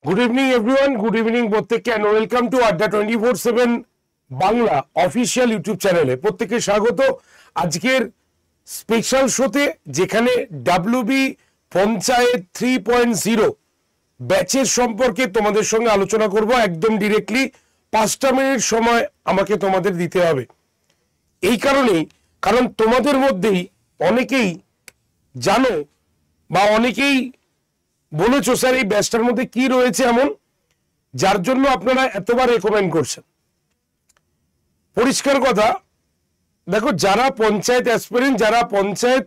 Good evening everyone, good evening প্রত্যেককে and welcome to আড্ডা 24/7 Bangla official YouTube চ্যানেলে প্রত্যেককে স্বাগত। আজকের স্পেশাল শোতে যেখানে ডাব্লিউবি পঞ্চায়েত 3.0 ব্যাচের সম্পর্কে তোমাদের সঙ্গে আলোচনা করব একদম ডিরেক্টলি। 5টা মিনিট সময় আমাকে তোমাদের দিতে হবে, এই কারণেই কারণ তোমাদের মধ্যেই অনেকেই জানো বা অনেকেই বলেছো স্যার এই ব্যাচটার মধ্যে কি রয়েছে এমন যার জন্য আপনারা এতবার রেকমেন্ড করছেন। পরিষ্কার কথা, দেখো যারা পঞ্চায়েত অ্যাসপিরেন্ট, যারা পঞ্চায়েত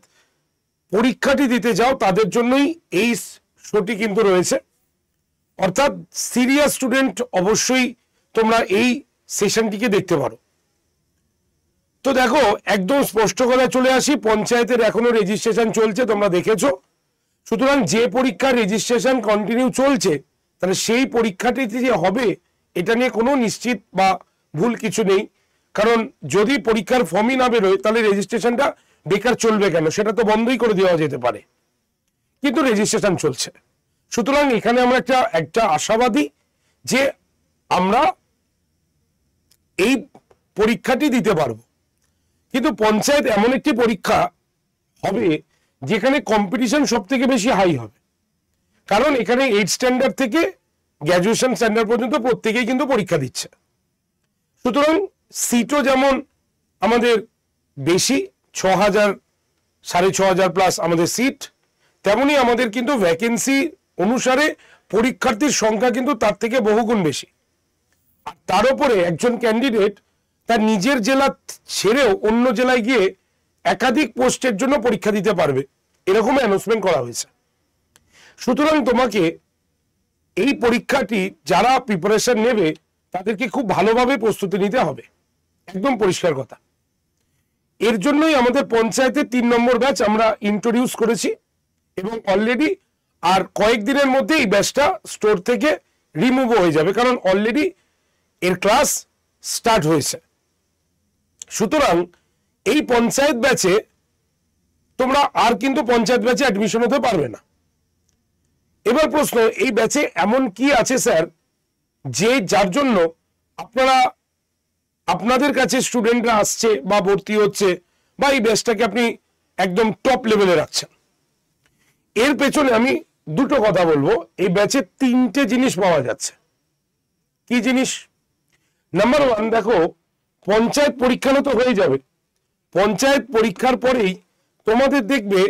পরীক্ষাটি দিতে যাও তাদের জন্যই এই শোটি কিন্তু রয়েছে। অর্থাৎ সিরিয়াস স্টুডেন্ট অবশ্যই তোমরা এই সেশনটিকে দেখতে পারো। তো দেখো একদম স্পষ্ট কথা চলে আসি, পঞ্চায়েতের এখনো রেজিস্ট্রেশন চলছে, তোমরা দেখেছো। সুতরাং যে পরীক্ষার রেজিস্ট্রেশন কন্টিনিউ চলছে তাহলে সেই পরীক্ষাটিতে যে হবে এটা নিয়ে কোনো নিশ্চিত বা ভুল কিছু নেই। কারণ যদি পরীক্ষার ফর্মই না বেরোয় তাহলে রেজিস্ট্রেশনটা বেকার চলবে কেন, সেটা তো বন্ধই করে দেওয়া যেতে পারে, কিন্তু রেজিস্ট্রেশন চলছে। সুতরাং এখানে আমরা একটা আশাবাদী যে আমরা এই পরীক্ষাটি দিতে পারবো। কিন্তু পঞ্চায়েত এমন একটি পরীক্ষা হবে যেখানে কম্পিটিশন সব থেকে বেশি হাই হবে, কারণ এখানে 8 স্ট্যান্ডার্ড থেকে গ্র্যাজুয়েশন স্ট্যান্ডার্ড পর্যন্ত প্রত্যেকেই কিন্তু পরীক্ষা দিচ্ছে। সুতরাং সিটও যেমন আমাদের বেশি, 6000 6500 প্লাস আমাদের সিট, তেমনি আমাদের কিন্তু ভ্যাকেন্সি অনুসারে পরীক্ষার্থীর সংখ্যা কিন্তু তার থেকে বহুগুণ বেশি। আর তার উপরে একজন ক্যান্ডিডেট তার নিজের জেলা ছেড়েও অন্য জেলায় গিয়ে একাধিক পোস্টের জন্য পরীক্ষা দিতে পারবে, এরকম অ্যানাউন্সমেন্ট করা হয়েছে। সুতরাং তোমাকে এই পরীক্ষাটি যারা প্রিপারেশন নেবে তাদেরকে খুব ভালোভাবে প্রস্তুতি নিতে হবে, একদম পরিষ্কার কথা। এর জন্যই আমাদের পঞ্চায়েতের 3 নম্বর ব্যাচ আমরা ইন্ট্রোডিউস করেছি এবং অলরেডি আর কয়েকদিনের মধ্যে এই ব্যাচটা স্টোর থেকে রিমুভ হয়ে যাবে, কারণ অলরেডি এর ক্লাস স্টার্ট হয়েছে। সুতরাং এই পঞ্চায়েত ব্যাচে তোমরা আর কিন্তু পঞ্চায়েত ব্যাচে অ্যাডমিশন হতে পারবে না। এবার প্রশ্ন, এই ব্যাচে এমন কি আছে স্যার যে যার জন্য আপনাদের কাছে স্টুডেন্টরা আসছে বা ভর্তি হচ্ছে বা এই ব্যাচটাকে আপনি একদম টপ লেভেলে রাখছেন? এর পেছনে আমি দুটো কথা বলবো। এই ব্যাচে 3টে জিনিস পাওয়া যাচ্ছে। কি জিনিস? নাম্বার 1, দেখো পঞ্চায়েত পরীক্ষা তো হয়ে যাবে, পঞ্চায়েত পরীক্ষার পরেই তোমাদের দেখবে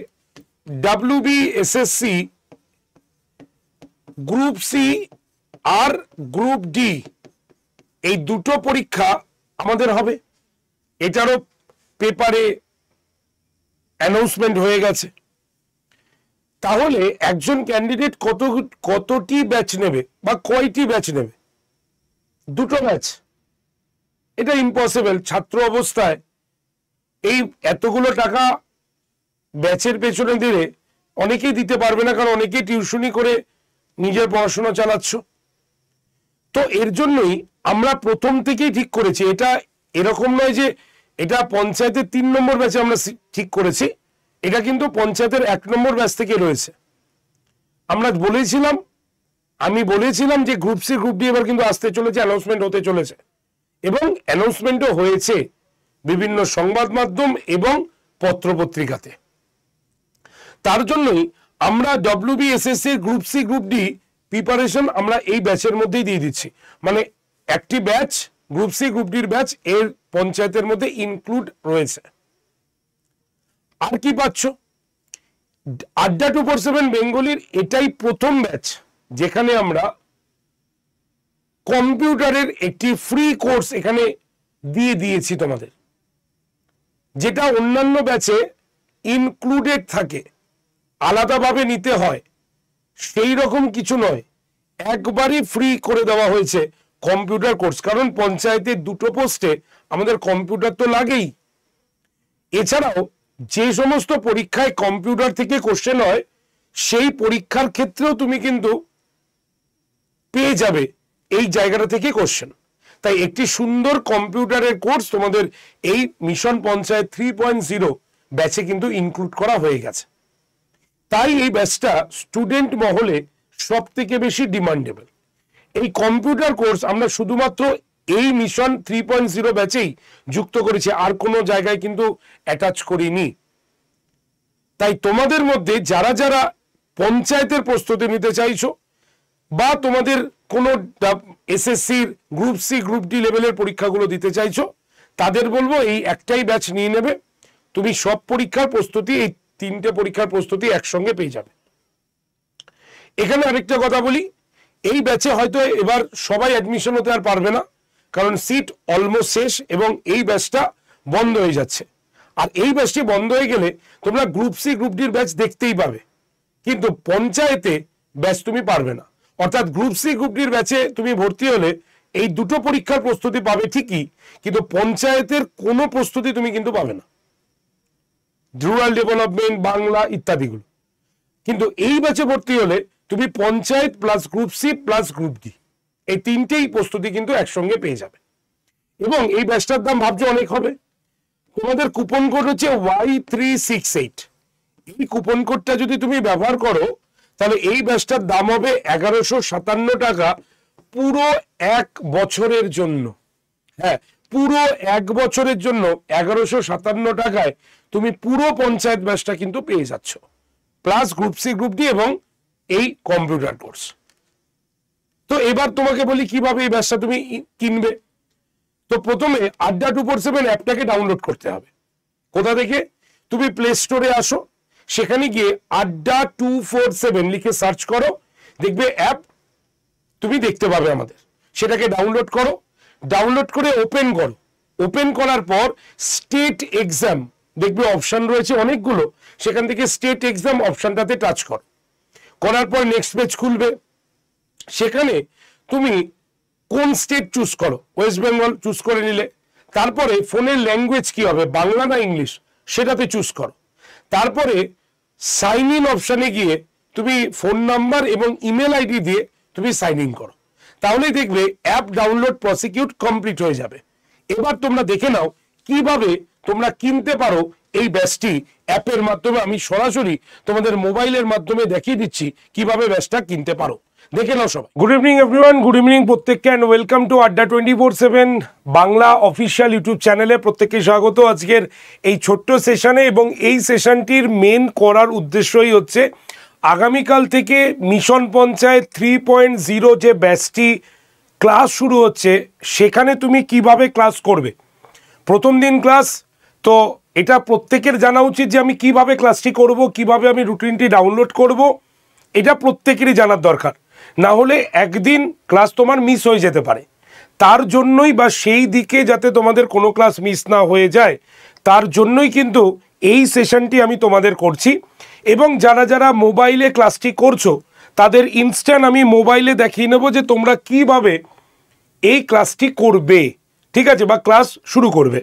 WBSSC গ্রুপ সি আর গ্রুপ ডি এই দুটো পরীক্ষা আমাদের হবে। এটারও পেপারে অ্যানাউন্সমেন্ট হয়ে গেছে। তাহলে একজন ক্যান্ডিডেট কতটি ব্যাচ নেবে বা কয়টি ব্যাচ নেবে? 2টো ব্যাচ? এটা ইম্পসিবল। ছাত্র অবস্থায় এই এতগুলো টাকা ব্যাচের পেছনে দিলে অনেকেই দিতে পারবে না, কারণ অনেকেই টিউশনি করে নিজের পড়াশোনা চালাচ্ছ। তো এর জন্যই আমরা প্রথম থেকেই ঠিক করেছি, এটা এরকম নয় যে এটা পঞ্চায়েতের 3 নম্বর ব্যাচে আমরা ঠিক করেছি, এটা কিন্তু পঞ্চায়েতের 1 নম্বর ব্যাচ থেকে রয়েছে। আমি বলেছিলাম যে গ্রুপ সি গ্রুপ ডি এবার কিন্তু আসতে চলেছে, অ্যানাউন্সমেন্ট হতে চলেছে এবং অ্যানাউন্সমেন্টও হয়েছে বিভিন্ন সংবাদ মাধ্যম এবং পত্রপত্রিকাতে। তার জন্যই আমরা WBSSC group C group D preparation আমরা এই ব্যাচের মধ্যেই দিয়ে দিচ্ছি। মানে একটি ব্যাচ গ্রুপ সি গ্রুপ ডির ব্যাচ এর পঞ্চায়েতের মধ্যে ইনক্লুড রয়েছে। আর কি পাচ্ছ? আড্ডা 24/7 বেঙ্গলির এটাই প্রথম ব্যাচ যেখানে আমরা কম্পিউটারের একটি ফ্রি কোর্স এখানে দিয়ে দিয়েছি তোমাদের, যেটা অন্যান্য ব্যাচে ইনক্লুডেড থাকে, আলাদাভাবে নিতে হয়, সেই রকম কিছু নয়, একবারই ফ্রি করে দেওয়া হয়েছে কম্পিউটার কোর্স। কারণ পঞ্চায়েতের 2টো পোস্টে আমাদের কম্পিউটার তো লাগেই। এছাড়াও যে সমস্ত পরীক্ষায় কম্পিউটার থেকে কোশ্চেন হয় সেই পরীক্ষার ক্ষেত্রেও তুমি কিন্তু পেয়ে যাবে এই জায়গাটা থেকে কোশ্চেন। তাই একটি সুন্দর কম্পিউটারের কোর্স তোমাদের এই মিশন পঞ্চায়েত 3.0 ব্যাচে কিন্তু ইনক্লুড করা হয়ে গেছে। তাই এই ব্যাচটা স্টুডেন্ট মহলে সব থেকে বেশি ডিমান্ডেবল। এই কম্পিউটার কোর্স আমরা শুধুমাত্র এই মিশন 3.0 ব্যাচেই যুক্ত করেছি, আর কোনো জায়গায় কিন্তু অ্যাটাচ করিনি। তাই তোমাদের মধ্যে যারা যারা পঞ্চায়েতের প্রস্তুতি নিতে চাইছো বা তোমাদের কোনো এসএসসির গ্রুপ সি গ্রুপ ডি লেভেলের পরীক্ষাগুলো দিতে চাইছো, তাদের বলবো এই একটাই ব্যাচ নিয়ে নেবে। তুমি সব পরীক্ষার প্রস্তুতি, এই 3টে পরীক্ষার প্রস্তুতি একসঙ্গে পেয়ে যাবে। এখানে আরেকটা কথা বলি, এই ব্যাচে হয়তো এবার সবাই অ্যাডমিশন হতে আর পারবে না, কারণ সিট অলমোস্ট শেষ এবং এই ব্যাচটা বন্ধ হয়ে যাচ্ছে। আর এই ব্যাচটি বন্ধ হয়ে গেলে তোমরা গ্রুপ সি গ্রুপ ডির ব্যাচ দেখতেই পাবে, কিন্তু পঞ্চায়েতে ব্যাচ তুমি পারবে না। অর্থাৎ গ্রুপ সি গ্রুপ ডির ব্যাচে তুমি ভর্তি হলে এই দুটো পরীক্ষার প্রস্তুতি পাবে ঠিকই, কিন্তু পঞ্চায়েতের কোনো প্রস্তুতি তুমি কিন্তু পাবে না, রুরাল ডেভেলপমেন্ট, বাংলা ইত্যাদিগুলো। কিন্তু এই ব্যাচে ভর্তি হলে তুমি panchayat plus group C plus group D এই 3টেই প্রস্তুতি কিন্তু একসঙ্গে পেয়ে যাবে। এবং এই ব্যাচটার দাম ভাবছো অনেক হবে। তোমাদের কুপন কোড হচ্ছে Y368। এই কুপন কোডটা যদি তুমি ব্যবহার করো তাহলে এই ব্যাচটার দাম হবে 1157 টাকা পুরো 1 বছরের জন্য। হ্যাঁ, পুরো 1 বছরের জন্য 1157 টাকায় তুমি পুরো পঞ্চায়েত ব্যাচটা কিন্তু পেয়ে যাচ্ছ, plus group C group D এবং এই কম্পিউটার কোর্স। তো এবার তোমাকে বলি কিভাবে এই ব্যাচটা তুমি কিনবে। তো প্রথমে আড্ডা 247 অ্যাপটাকে ডাউনলোড করতে হবে। কোথা থেকে? তুমি প্লে স্টোরে আসো, সেখানে গিয়ে আড্ডা 247 লিখে সার্চ করো, দেখবে অ্যাপ তুমি দেখতে পাবে আমাদের। সেটাকে ডাউনলোড করো, ডাউনলোড করে ওপেন করো। ওপেন করার পর স্টেট এক্সাম দেখবে অপশন রয়েছে অনেকগুলো, সেখান থেকে স্টেট এক্সাম অপশনটাতে টাচ করো। করার পর নেক্সট পেজ খুলবে, সেখানে তুমি কোন স্টেট চুজ করো, ওয়েস্ট বেঙ্গল চুজ করে নিলে। তারপরে ফোনের ল্যাঙ্গুয়েজ কি হবে, বাংলা না ইংলিশ, সেটাতে চুজ করো। তারপরে সাইন ইন অপশানে গিয়ে তুমি ফোন নাম্বার এবং ইমেল আইডি দিয়ে তুমি সাইন ইন করো। তাহলেই দেখবে অ্যাপ ডাউনলোড প্রসিকিউট কমপ্লিট হয়ে যাবে। এবার তোমরা দেখে নাও কিভাবে তোমরা কিনতে পারো এই ব্যাচটি অ্যাপের মাধ্যমে। আমি সরাসরি তোমাদের মোবাইলের মাধ্যমে দেখিয়ে দিচ্ছি কিভাবে ব্যাচটা কিনতে পারো, দেখে নাও সবাই। Good evening everyone, good evening প্রত্যেককে, অ্যান্ড ওয়েলকাম টু আড্ডা 24/7 বাংলা অফিসিয়াল ইউটিউব চ্যানেলে প্রত্যেককে স্বাগত আজকের এই ছোট্ট সেশনে। এবং এই সেশনটির মেন করার উদ্দেশ্যই হচ্ছে আগামীকাল থেকে মিশন পঞ্চায়েত 3.0 যে ব্যাচটি ক্লাস শুরু হচ্ছে, সেখানে তুমি কিভাবে ক্লাস করবে। প্রথম দিন ক্লাস, তো এটা প্রত্যেকের জানা উচিত যে আমি কিভাবে ক্লাসটি করব, কিভাবে আমি রুটিনটি ডাউনলোড করব, এটা প্রত্যেকেরই জানার দরকার। না হলে একদিন ক্লাস তোমার মিস হয়ে যেতে পারে। তার জন্যই বা সেই দিকে যাতে তোমাদের কোনো ক্লাস মিস না হয়ে যায়, তার জন্যই কিন্তু এই সেশনটি আমি তোমাদের করছি। এবং যারা যারা মোবাইলে ক্লাসটি করছো তাদের ইনস্ট্যান্ট আমি মোবাইলে দেখিয়ে নেব যে তোমরা কিভাবে এই ক্লাসটি করবে, ঠিক আছে, বা ক্লাস শুরু করবে।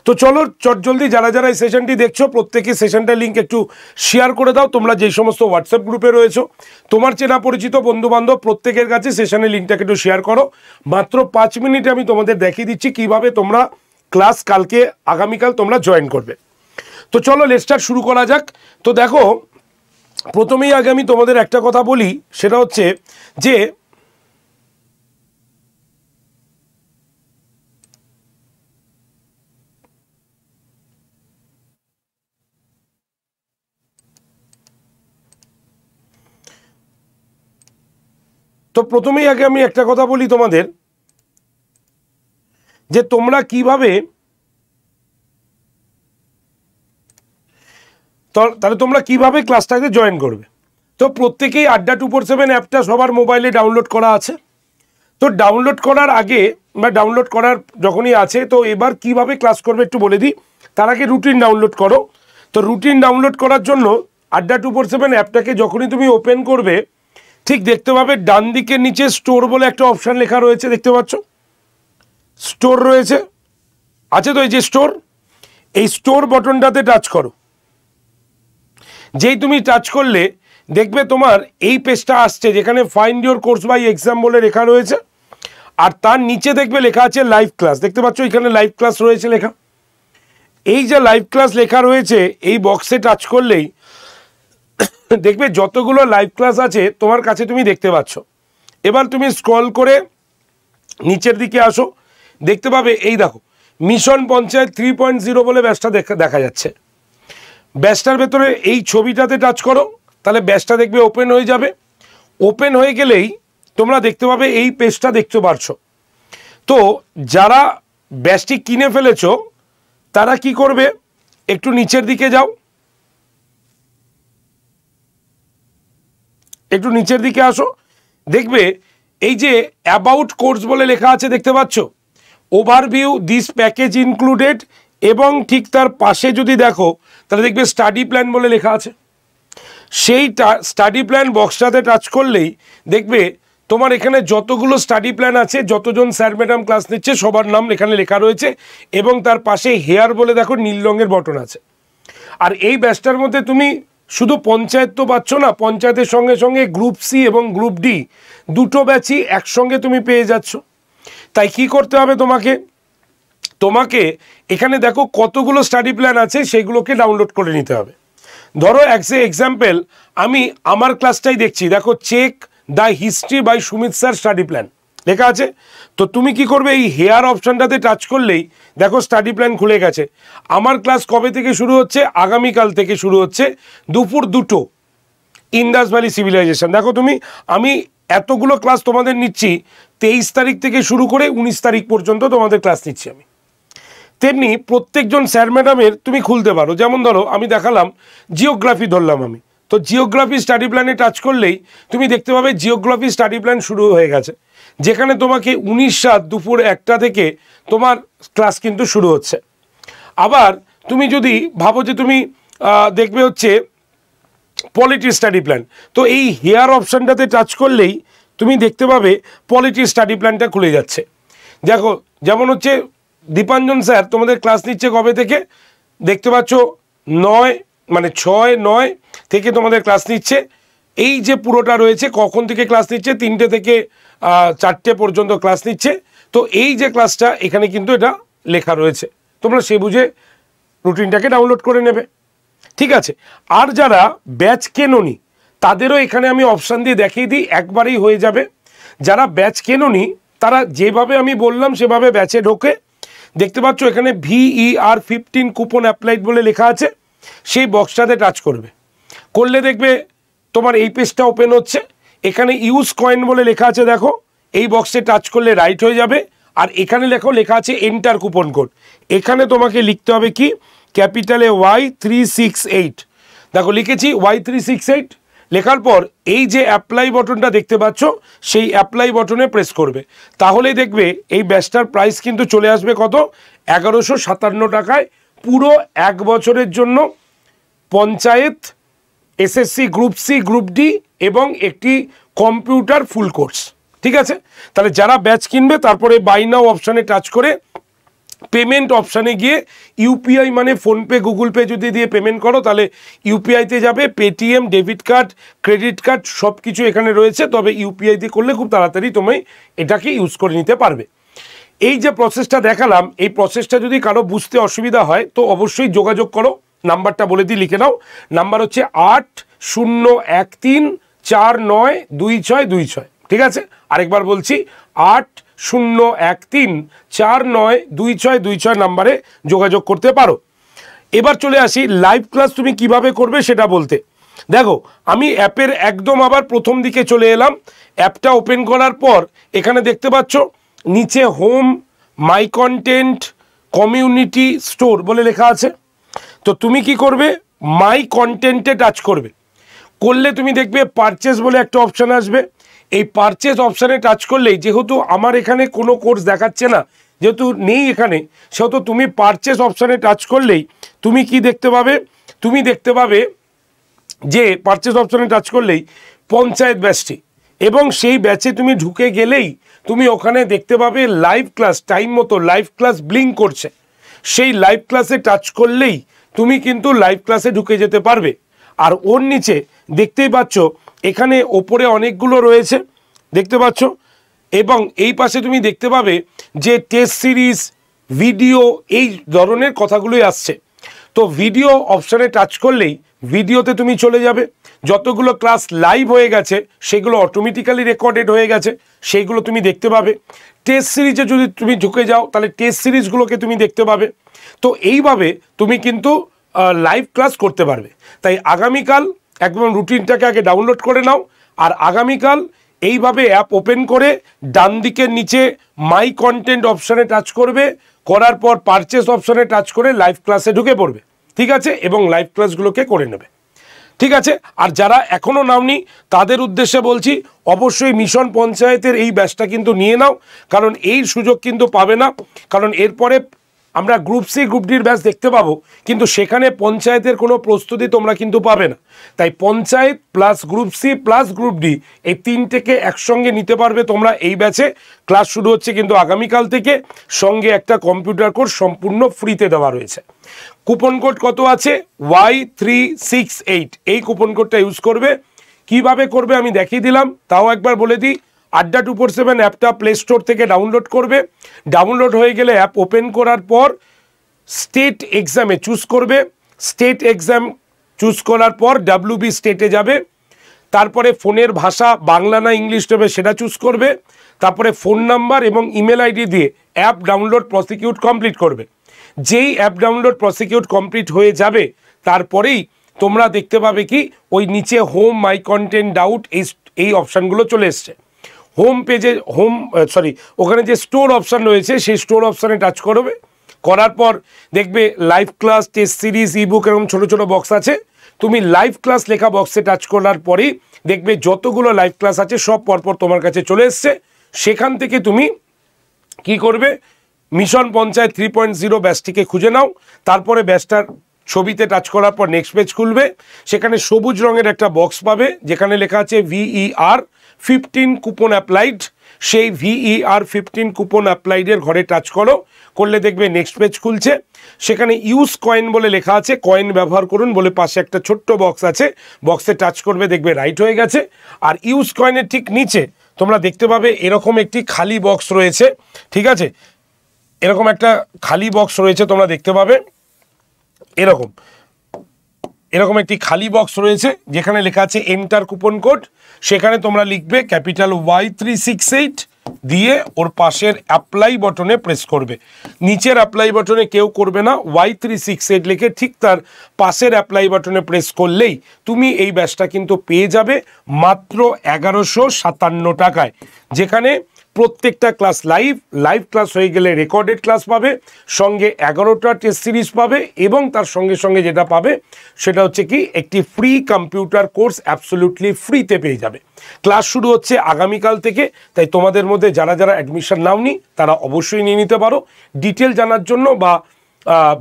তো চলো চটজলদি যারা যারা এই সেশনটি দেখছো প্রত্যেকে সেশনটার লিঙ্ক একটু শেয়ার করে দাও। তোমরা যেই সমস্ত হোয়াটসঅ্যাপ গ্রুপে রয়েছো, তোমার চেনা পরিচিত বন্ধুবান্ধব প্রত্যেকের কাছে সেশনের লিঙ্কটাকে একটু শেয়ার করো। মাত্র 5 মিনিটে আমি তোমাদের দেখিয়ে দিচ্ছি কিভাবে তোমরা ক্লাস কালকে আগামীকাল তোমরা জয়েন করবে। তো চলো লেটস স্টার্ট, শুরু করা যাক। তো দেখো, প্রথমেই আগে আমি তোমাদের একটা কথা বলি, সেটা হচ্ছে যে আমি একটা কথা বলি তোমাদের, যে তোমরা কিভাবে, তাহলে তোমরা কিভাবে ক্লাসটাকে জয়েন করবে। তো প্রত্যেকেই আড্ডা 247 অ্যাপটা সবার মোবাইলে ডাউনলোড করা আছে। তো ডাউনলোড করার আগে বা ডাউনলোড করার যখনই আছে, তো এবার কিভাবে ক্লাস করবে একটু বলে দিই। তার আগে রুটিন ডাউনলোড করো। তো রুটিন ডাউনলোড করার জন্য আড্ডা 247 অ্যাপটাকে যখনই তুমি ওপেন করবে, ঠিক দেখতে পাবে ডান দিকের নিচে স্টোর বলে একটা অপশান লেখা রয়েছে, দেখতে পাচ্ছ স্টোর রয়েছে, আছে তো এই যে স্টোর, এই স্টোর বটনটাতে টাচ করো। যেই তুমি টাচ করলে দেখবে তোমার এই পেজটা আসছে যেখানে find your course by exam বলে লেখা রয়েছে, আর তার নিচে দেখবে লেখা আছে লাইভ ক্লাস, দেখতে পাচ্ছ এখানে লাইভ ক্লাস রয়েছে লেখা। এই যে লাইভ ক্লাস লেখা রয়েছে এই বক্সে টাচ করলেই দেখবে যতগুলো লাইভ ক্লাস আছে তোমার কাছে তুমি দেখতে পাচ্ছ। এবার তুমি স্ক্রল করে নিচের দিকে আসো, দেখতে পাবে এই দেখো মিশন পঞ্চায়েত 3.0 বলে ব্যাচটা দেখা যাচ্ছে। ব্যাচটার ভেতরে এই ছবিটাতে টাচ করো, তাহলে ব্যাচটা দেখবে ওপেন হয়ে যাবে। ওপেন হয়ে গেলেই তোমরা দেখতে পাবে এই পেজটা দেখতে পারছো। তো যারা ব্যাচটি কিনে ফেলেছো তারা কি করবে, একটু নিচের দিকে যাও, একটু নিচের দিকে আসো, দেখবে এই যে অ্যাবাউট কোর্স বলে লেখা আছে দেখতে পাচ্ছ, ওভারভিউ দিস প্যাকেজ ইনক্লুডেড, এবং ঠিক তার পাশে যদি দেখো তাহলে দেখবে স্টাডি প্ল্যান বলে লেখা আছে। সেই স্টাডি প্ল্যান বক্সটাতে টাচ করলেই দেখবে তোমার এখানে যতগুলো স্টাডি প্ল্যান আছে, যতজন স্যার ম্যাডাম ক্লাস নিচ্ছে সবার নাম এখানে লেখা রয়েছে, এবং তার পাশে হেয়ার বলে দেখো নীল রঙের বটন আছে। আর এই ব্যাচটার মধ্যে তুমি শুধু পঞ্চায়েত তো পাচ্ছ না, পঞ্চায়েতের সঙ্গে সঙ্গে গ্রুপ সি এবং গ্রুপ ডি দুটো ব্যাচই একসঙ্গে তুমি পেয়ে যাচ্ছ। তাই কি করতে হবে তোমাকে এখানে দেখো কতগুলো স্টাডি প্ল্যান আছে সেগুলোকে ডাউনলোড করে নিতে হবে। ধরো এক্সাম্পল আমি আমার ক্লাসটাই দেখছি, দেখো check the history by Sumit sir study plan লেখা আছে। তো তুমি কি করবে, এই হেয়ার অপশানটাতে টাচ করলেই দেখো স্টাডি প্ল্যান খুলে গেছে। আমার ক্লাস কবে থেকে শুরু হচ্ছে, আগামীকাল থেকে শুরু হচ্ছে দুপুর 2টো, ইন্দাস ভ্যালি সিভিলাইজেশন। দেখো আমি এতগুলো ক্লাস তোমাদের নিচ্ছি, 23 তারিখ থেকে শুরু করে 19 তারিখ পর্যন্ত তোমাদের ক্লাস নিচ্ছি আমি। তেমনি প্রত্যেকজন স্যার ম্যাডামের তুমি খুলতে পারো। যেমন ধরো আমি দেখালাম জিওগ্রাফি ধরলাম আমি, তো জিওগ্রাফি স্টাডি প্ল্যানে টাচ করলেই তুমি দেখতে পাবে জিওগ্রাফি স্টাডি প্ল্যান শুরু হয়ে গেছে, যেখানে তোমাকে 19/7 দুপুর 1টা থেকে তোমার ক্লাস কিন্তু শুরু হচ্ছে। আবার তুমি যদি ভাবো যে তুমি দেখবে হচ্ছে পলিটি স্টাডি প্ল্যান, তো এই হেয়ার অপশানটাতে টাচ করলেই তুমি দেখতে পাবে পলিটি স্টাডি প্ল্যানটা খুলে যাচ্ছে। দেখো যেমন হচ্ছে দীপাঞ্জন স্যার তোমাদের ক্লাস নিচ্ছে কবে থেকে, দেখতে পাচ্ছ 6/9 থেকে তোমাদের ক্লাস নিচ্ছে। এই যে পুরোটা রয়েছে কখন থেকে ক্লাস নিচ্ছে, 3টে থেকে 4টে পর্যন্ত ক্লাস নিচ্ছে। তো এই যে ক্লাসটা এখানে কিন্তু এটা লেখা রয়েছে, তোমরা সে বুঝে রুটিনটাকে ডাউনলোড করে নেবে, ঠিক আছে। আর যারা ব্যাচ কেনোনি তাদেরও এখানে আমি অপশান দিয়ে দেখিয়ে দিই, একবারেই হয়ে যাবে। যারা ব্যাচ কেনোনি তারা যেভাবে আমি বললাম সেভাবে ব্যাচে ঢোকে, দেখতে পাচ্ছ এখানে VER 15 কুপন অ্যাপ্লাইড বলে লেখা আছে, সেই বক্সটাতে টাচ করলে দেখবে তোমার এই পেজটা ওপেন হচ্ছে। এখানে ইউজ কয়েন বলে লেখা আছে, দেখো এই বক্সে টাচ করলে রাইট হয়ে যাবে। আর এখানে লেখা আছে এন্টার কুপন কোড, এখানে তোমাকে লিখতে হবে কি ক্যাপিটালে Y368, দেখো লিখেছি Y368। লেখার পর এই যে অ্যাপ্লাই বটনটা দেখতে পাচ্ছ সেই অ্যাপ্লাই বটনে প্রেস করবে, তাহলেই দেখবে এই ব্যাচটার প্রাইস কিন্তু চলে আসবে কত, 1157 টাকায় পুরো 1 বছরের জন্য panchayat, SSC group C group D এবং একটি কম্পিউটার ফুল কোর্স, ঠিক আছে। তাহলে যারা ব্যাচ কিনবে তারপরে বাই নাও অপশানে টাচ করে পেমেন্ট অপশানে গিয়ে ইউপিআই মানে ফোনপে গুগল পে যদি দিয়ে পেমেন্ট করো তাহলে ইউপিআইতে যাবে, Paytm, debit card, credit card সব কিছু এখানে রয়েছে, তবে ইউপিআইতে করলে খুব তাড়াতাড়ি তুমি এটাকে ইউজ করে নিতে পারবে। এই যে প্রসেসটা দেখালাম, এই প্রসেসটা যদি কারো বুঝতে অসুবিধা হয় তো অবশ্যই যোগাযোগ করো, নাম্বারটা বলে দিই লিখে নাও, নাম্বার হচ্ছে 8013492626, ঠিক আছে। আরেকবার বলছি 8013492626 নাম্বারে যোগাযোগ করতে পারো। এবার চলে আসি লাইভ ক্লাস তুমি কিভাবে করবে সেটা বলতে। দেখো আমি অ্যাপের একদম আবার প্রথম দিকে চলে এলাম, অ্যাপটা ওপেন করার পর এখানে দেখতে পাচ্ছ নিচে হোম, মাই কন্টেন্ট, কমিউনিটি স্টোর বলে লেখা আছে। তো তুমি কি করবে, মাই কন্টেন্টে টাচ করলে তুমি দেখবে পারচেস বলে একটা অপশান আসবে। এই পারচেস অপশানে টাচ করলেই, যেহেতু আমার এখানে কোনো কোর্স দেখাচ্ছে না, যেহেতু নেই এখানে, সেহেতু তুমি পারচেস অপশানে টাচ করলেই তুমি কি দেখতে পাবে, তুমি দেখতে পাবে যে পারচেস অপশানে টাচ করলেই পঞ্চায়েত ব্যাচটি, এবং সেই ব্যাচে তুমি ঢুকে গেলেই তুমি ওখানে দেখতে পাবে লাইভ ক্লাস, টাইম মতো লাইভ ক্লাস ব্লিঙ্ক করছে। সেই লাইভ ক্লাসে টাচ করলেই তুমি কিন্তু লাইভ ক্লাসে ঢুকে যেতে পারবে। আর ওর নিচে দেখতেই পাচ্ছ এখানে ওপরে অনেকগুলো রয়েছে দেখতে পাচ্ছ, এবং এই পাশে তুমি দেখতে পাবে যে টেস্ট সিরিজ, ভিডিও, এই ধরনের কথাগুলোই আসছে। তো ভিডিও অপশানে টাচ করলেই ভিডিওতে তুমি চলে যাবে। যতগুলো ক্লাস লাইভ হয়ে গেছে সেগুলো অটোমেটিক্যালি রেকর্ডেড হয়ে গেছে, সেইগুলো তুমি দেখতে পাবে। টেস্ট সিরিজে যদি তুমি ঢুকে যাও তাহলে টেস্ট সিরিজগুলোকে তুমি দেখতে পাবে। তো এইভাবে তুমি কিন্তু লাইভ ক্লাস করতে পারবে। তাই আগামীকাল একদম রুটিনটাকে আগে ডাউনলোড করে নাও, আর আগামীকাল এইভাবে অ্যাপ ওপেন করে ডান দিকের নিচে মাই কন্টেন্ট অপশানে টাচ করবে, করার পর পারচেস অপশানে টাচ করে লাইভ ক্লাসে ঢুকে পড়বে, ঠিক আছে, এবং লাইভ ক্লাসগুলোকে করে নেবে, ঠিক আছে। আর যারা এখনও নাওনি তাদের উদ্দেশ্যে বলছি, অবশ্যই মিশন পঞ্চায়েতের এই ব্যাচটা কিন্তু নিয়ে নাও, কারণ এই সুযোগ কিন্তু পাবে না। কারণ এরপরে আমরা গ্রুপ সি গ্রুপ ডির ব্যাচ দেখতে পাবো, কিন্তু সেখানে পঞ্চায়েতের কোনো প্রস্তুতি তোমরা কিন্তু পাবে না। তাই panchayat plus group C plus group D এই তিনটেকে একসঙ্গে নিতে পারবে তোমরা এই ব্যাচে। ক্লাস শুরু হচ্ছে কিন্তু আগামীকাল থেকে, সঙ্গে একটা কম্পিউটার কোর্স সম্পূর্ণ ফ্রিতে দেওয়া রয়েছে। কুপন কোড কত আছে? Y368, এই কুপন কোডটা ইউজ করবে। কিভাবে করবে আমি দেখিয়ে দিলাম, তাও একবার বলে দিই। আড্ডা 247 অ্যাপটা প্লে স্টোর থেকে ডাউনলোড করবে। ডাউনলোড হয়ে গেলে অ্যাপ ওপেন করার পর স্টেট এক্সামে চুজ করবে। স্টেট এক্সাম চুজ করার পর WB স্টেটে যাবে। তারপরে ফোনের ভাষা বাংলা না ইংলিশ নেবে সেটা চুজ করবে। তারপরে ফোন নাম্বার এবং ইমেল আইডি দিয়ে অ্যাপ ডাউনলোড প্রসিকিউট কমপ্লিট করবে। যেই অ্যাপ ডাউনলোড প্রসিকিউট কমপ্লিট হয়ে যাবে তারপরেই তোমরা দেখতে পাবে কি ওই নিচে হোম মাই কন্টেন্ট ডাউট এই অপশানগুলো চলে এসছে। হোম পেজে ওখানে যে স্টোর অপশান রয়েছে সেই স্টোর অপশানে টাচ করবে। করার পর দেখবে live class, test series, ebook এরকম ছোটো ছোটো বক্স আছে। তুমি লাইভ ক্লাস লেখা বক্সে টাচ করার পরেই দেখবে যতগুলো লাইভ ক্লাস আছে সব পরপর তোমার কাছে চলে এসছে। সেখান থেকে তুমি কি করবে, মিশন পঞ্চায়েত 3.0 ব্যাচটিকে খুঁজে নাও। তারপরে ব্যাচটার ছবিতে টাচ করার পর নেক্সট পেজ খুলবে। সেখানে সবুজ রঙের একটা বক্স পাবে যেখানে লেখা আছে VER 15 কুপন অ্যাপ্লাইড। সেই VER 15 কুপন অ্যাপ্লাইডের ঘরে টাচ করলে দেখবে নেক্সট পেজ খুলছে। সেখানে ইউজ কয়েন বলে লেখা আছে, কয়েন ব্যবহার করুন বলে পাশে একটা ছোট্ট বক্স আছে, বক্সে টাচ করবে দেখবে রাইট হয়ে গেছে। আর ইউজ কয়েনের ঠিক নিচে তোমরা দেখতে পাবে এরকম একটি খালি বক্স রয়েছে, ঠিক আছে, এরকম একটা খালি বক্স রয়েছে তোমরা দেখতে পাবে। এরকম একটি খালি বক্স রয়েছে যেখানে লেখা আছে এন্টার কুপন কোড। সেখানে তোমরা লিখবে ক্যাপিটাল Y368 দিয়ে ওর পাশের অ্যাপ্লাই বটনে প্রেস করবে। নিচের অ্যাপ্লাই বটনে কেউ করবে না, Y368 লিখে ঠিক তার পাশের অ্যাপ্লাই বটনে প্রেস করলেই তুমি এই ব্যাচটা কিন্তু পেয়ে যাবে মাত্র 1157 টাকায়, যেখানে প্রত্যেকটা ক্লাস লাইভ ক্লাস হয়ে গেলে রেকর্ডেড ক্লাস পাবে, সঙ্গে 11টা টেস্ট সিরিজ পাবে, এবং তার সঙ্গে সঙ্গে যেটা পাবে সেটা হচ্ছে কি একটি ফ্রি কম্পিউটার কোর্স অ্যাবসলিউটলি ফ্রিতে পেয়ে যাবে। ক্লাস শুরু হচ্ছে আগামীকাল থেকে, তাই তোমাদের মধ্যে যারা যারা অ্যাডমিশন নাওনি তারা অবশ্যই নিয়ে নিতে পারো। ডিটেল জানার জন্য বা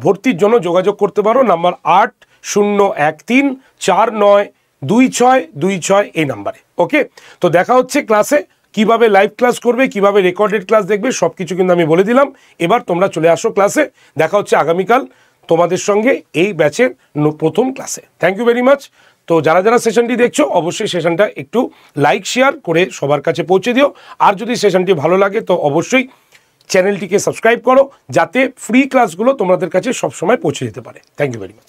ভর্তির জন্য যোগাযোগ করতে পারো নাম্বার 8013492626 এই নাম্বারে। ওকে, তো দেখা হচ্ছে ক্লাসে। কিভাবে লাইভ ক্লাস করবে, কিভাবে রেকর্ডেড ক্লাস দেখবে সব কিছু কিন্তু আমি বলে দিলাম। এবার তোমরা চলে আসো ক্লাসে। দেখা হচ্ছে আগামীকাল তোমাদের সঙ্গে এই ব্যাচের প্রথম ক্লাসে। Thank you very much. তো যারা যারা সেশনটি দেখছো অবশ্যই সেশনটা একটু লাইক শেয়ার করে সবার কাছে পৌঁছে দিও। আর যদি সেশনটি ভালো লাগে তো অবশ্যই চ্যানেলটিকে সাবস্ক্রাইব করো, যাতে ফ্রি ক্লাসগুলো তোমাদের কাছে সবসময় পৌঁছে যেতে পারে। Thank you very much.